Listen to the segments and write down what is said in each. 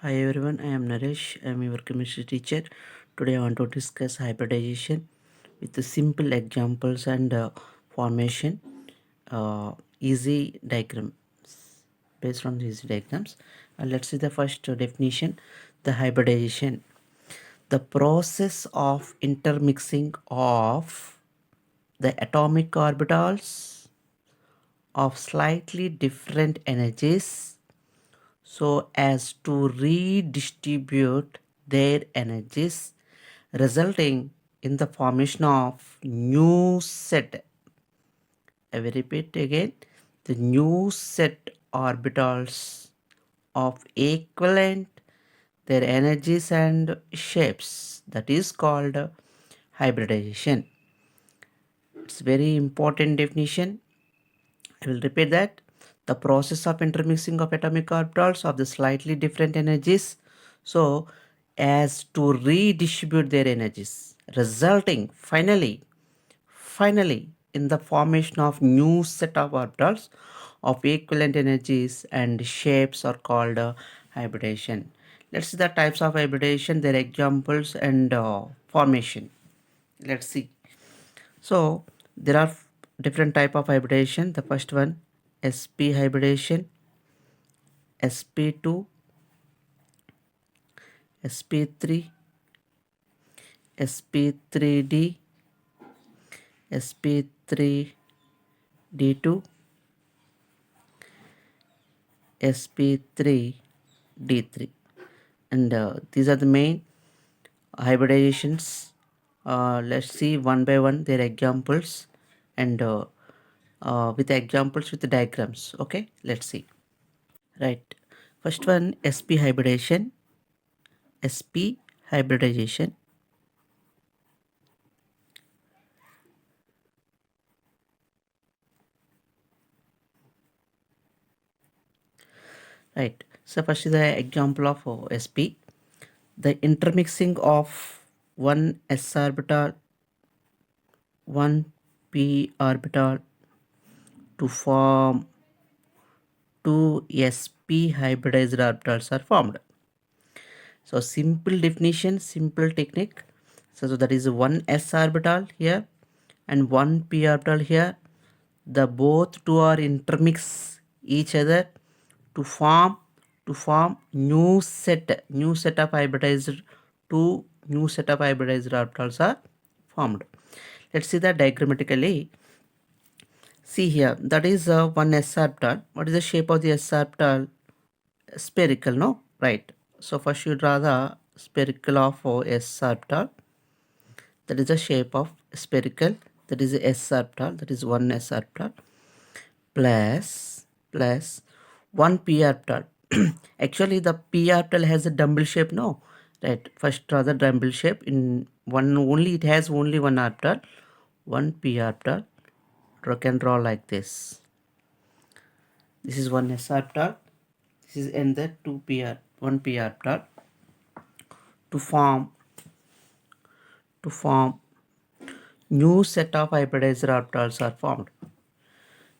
Hi everyone, I am Naresh. I am your chemistry teacher. Today I want to discuss hybridization with the simple examples and formation, easy diagrams, based on these diagrams. Let's see the first definition. The hybridization, the process of intermixing of the atomic orbitals of slightly different energies so as to redistribute their energies, resulting in the formation of new set. I will repeat again, the new set orbitals of equivalent their energies and shapes, that is called hybridization. It's very important definition. I will repeat that. The process of intermixing of atomic orbitals of the slightly different energies so as to redistribute their energies, resulting finally in the formation of new set of orbitals of equivalent energies and shapes are called hybridization. Let's see the types of hybridization, their examples and formation. Let's see. So there are different type of hybridization. The first one, sp hybridization, sp2, sp3, sp3d, sp3d2, sp3d3, and these are the main hybridizations. Let's see one by one their examples and with examples with the diagrams. Okay, let's see. Right, first one, sp hybridization. sp hybridization, right. So first is the example of sp, the intermixing of one s orbital, one p orbital to form two sp hybridized orbitals are formed. So simple definition, simple technique. So that is one s orbital here and one p orbital here. The both two are intermix each other to form new set of hybridized, two new set of hybridized orbitals are formed. Let's see that diagrammatically. See here, that is one s orbital. What is the shape of the s orbital? Spherical, no? Right. So first you draw the spherical of s orbital. That is the shape of spherical. That is the s orbital. That is one s orbital plus one p orbital. Actually, the p orbital has a dumbbell shape, no? Right. First draw the dumbbell shape. In one only, it has only one orbital. One p orbital. Can draw like this. This is one s orbital. This is another two p one p orbital. To form new set of hybridized orbitals are formed.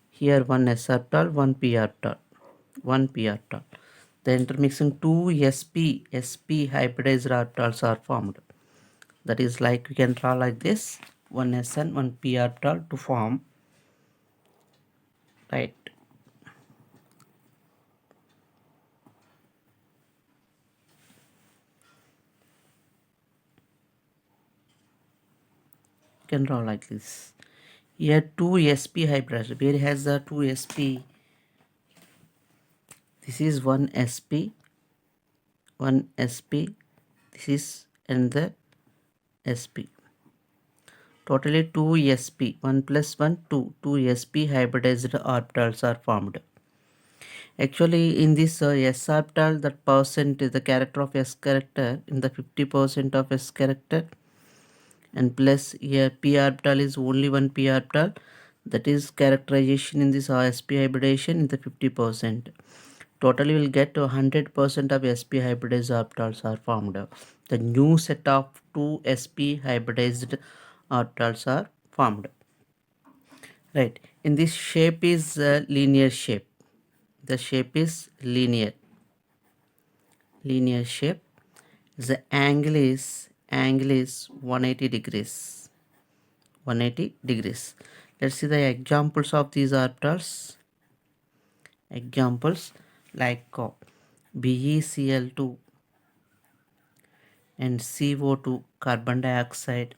Here one s orbital, one p orbital, one p orbital. The intermixing two sp hybridized orbitals are formed. That is like we can draw like this, one s and one p orbital to form, right. You can draw like this. Here two sp hybridized. Where has the two sp? This is one sp, one sp. This is another sp. Totally 2 sp, 1 plus 1, 2. 2 sp hybridized orbitals are formed. Actually, in this s orbital, that percent is the character of s character in the 50% of s character, and plus here p orbital is only one p orbital. That is characterization in this sp hybridization in the 50%. Totally will get 100% of sp hybridized orbitals are formed. The new set of two sp hybridized orbitals are formed. Right. in this shape is a linear shape. The shape is linear shape. The angle is 180 degrees. 180 degrees. Let's see the examples of these orbitals. Examples like BeCl2 and CO2 carbon dioxide,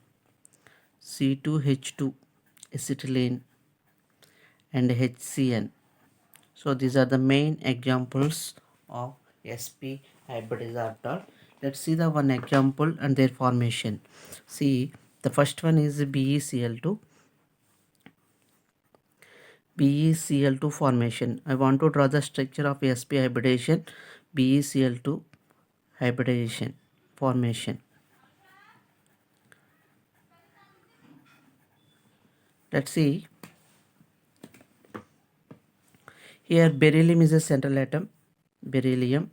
C2H2 acetylene and HCN. So these are the main examples of sp hybridized orbital. Let's see the one example and their formation. See, the first one is BeCl2. BeCl2 formation. I want to draw the structure of sp hybridization. BeCl2 hybridization formation. Let's see. Here beryllium is a central atom. Beryllium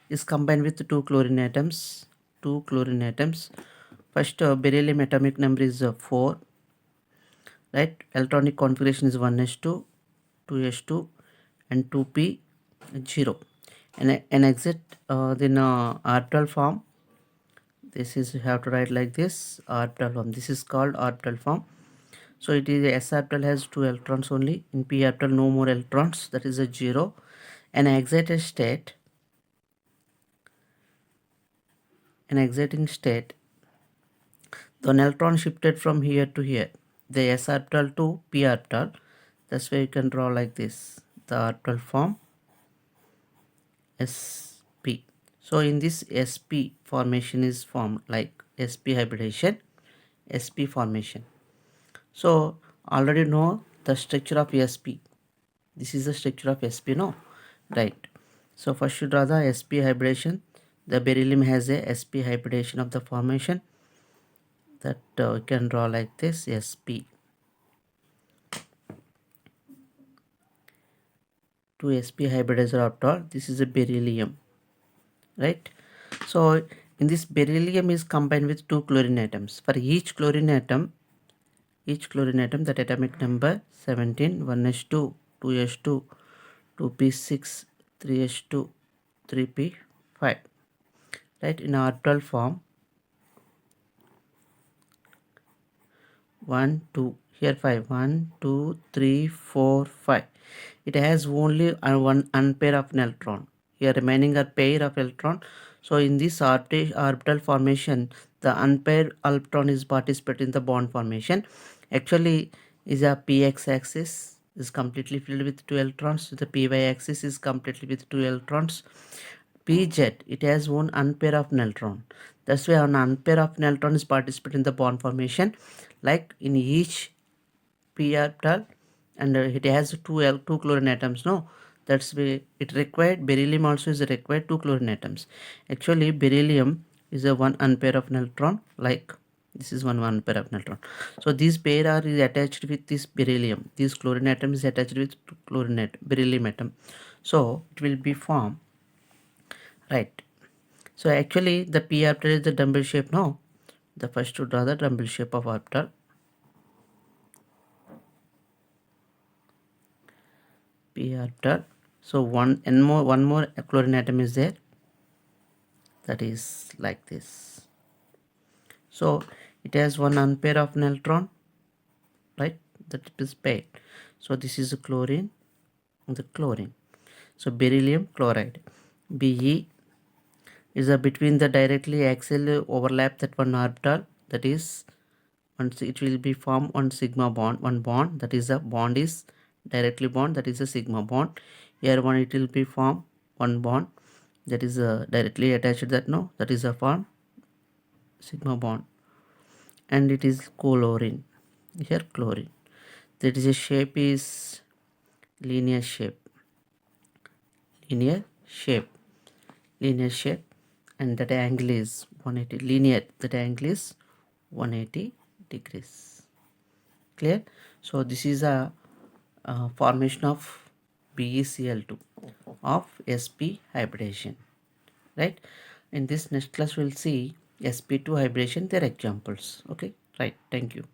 is combined with two chlorine atoms. First beryllium atomic number is 4. Right? Electronic configuration is 1s2, 2s2 and 2p0. And an exit then orbital form. This is, you have to write like this, orbital form. This is called orbital form. So it is s orbital has 2 electrons only. In p orbital no more electrons, that is a 0. An excited state, the electron shifted from here to here, the s orbital to p orbital. That's why you can draw like this, the orbital form sp. So in this sp formation is formed like sp hybridization, sp formation. So already know the structure of sp. This is the structure of sp, no? Right. So first you draw the sp hybridization. The beryllium has a sp hybridization of the formation, that you can draw like this, sp. To sp hybridizer orbital, this is a beryllium, right? So in this beryllium is combined with two chlorine atoms. For each chlorine atom, that atomic number 17, 1s2, 2s2, 2p6, 3s2, 3p5. Right? In orbital form, 1, 2, here 5, 1, 2, 3, 4, 5. It has only one unpair of an electron. Here remaining are pair of electron. So in this orbital formation, the unpaired electron is participating in the bond formation. Actually, is a px axis is completely filled with 2 electrons. The py axis is completely with 2 electrons. Pz, it has one unpair of an electron. That's why an unpair of an electron is participating in the bond formation. Like in each p orbital, and it has two chlorine atoms, no? That's why it required, beryllium also is required 2 chlorine atoms. Actually beryllium is a one unpair of an electron, like this is one pair of an electron. So these pair are is attached with this beryllium. This chlorine atom is attached with beryllium atom. So it will be formed, right? So actually the p orbital is the dumbbell shape, no? The first to draw the dumbbell shape of orbital. P orbital. So one more chlorine atom is there, that is like this. So it has one unpair of an electron, right? That is paired. So this is a chlorine, the chlorine. So beryllium chloride. Be is a between the directly axial overlap that one orbital, that is once it will be form one sigma bond, one bond, that is a bond is directly bond, that is a sigma bond. Here one it will be form one bond, that is directly attached, that no, that is a form sigma bond, and it is chlorine. Here chlorine, that is a shape is linear shape, linear shape, linear shape, and that angle is 180, linear, that angle is 180 degrees. Clear? So this is a formation of BeCl2 of sp hybridization, right? In this next class we'll see sp2 hybridization, their examples. Okay, right? Thank you.